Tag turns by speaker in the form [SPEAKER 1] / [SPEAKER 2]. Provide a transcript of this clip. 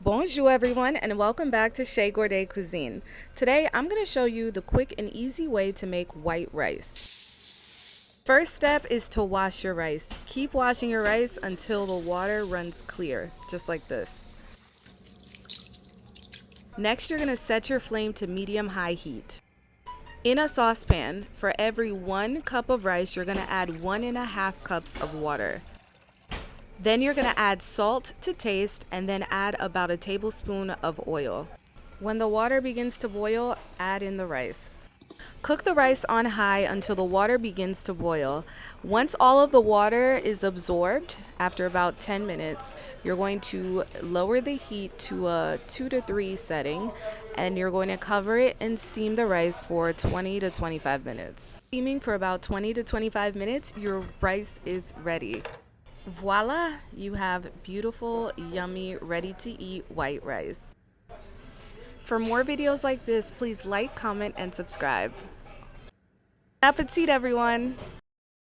[SPEAKER 1] Bonjour everyone and welcome back to Chez Gourdet Cuisine. Today I'm going to show you the quick and easy way to make white rice. First step is to wash your rice. Keep washing your rice until the water runs clear, just like this. Next you're going to set your flame to medium-high heat. In a saucepan, for every 1 cup of rice you're going to add 1.5 cups of water. Then you're going to add salt to taste and then add about a tablespoon of oil. When the water begins to boil, add in the rice. Cook the rice on high until the water begins to boil. Once all of the water is absorbed, after about 10 minutes, you're going to lower the heat to a 2 to 3 setting and you're going to cover it and steam the rice for 20 to 25 minutes. Steaming for about 20 to 25 minutes, your rice is ready. Voila, you have beautiful, yummy, ready-to-eat white rice. For more videos like this, please like, comment, and subscribe. Bon appetit, everyone!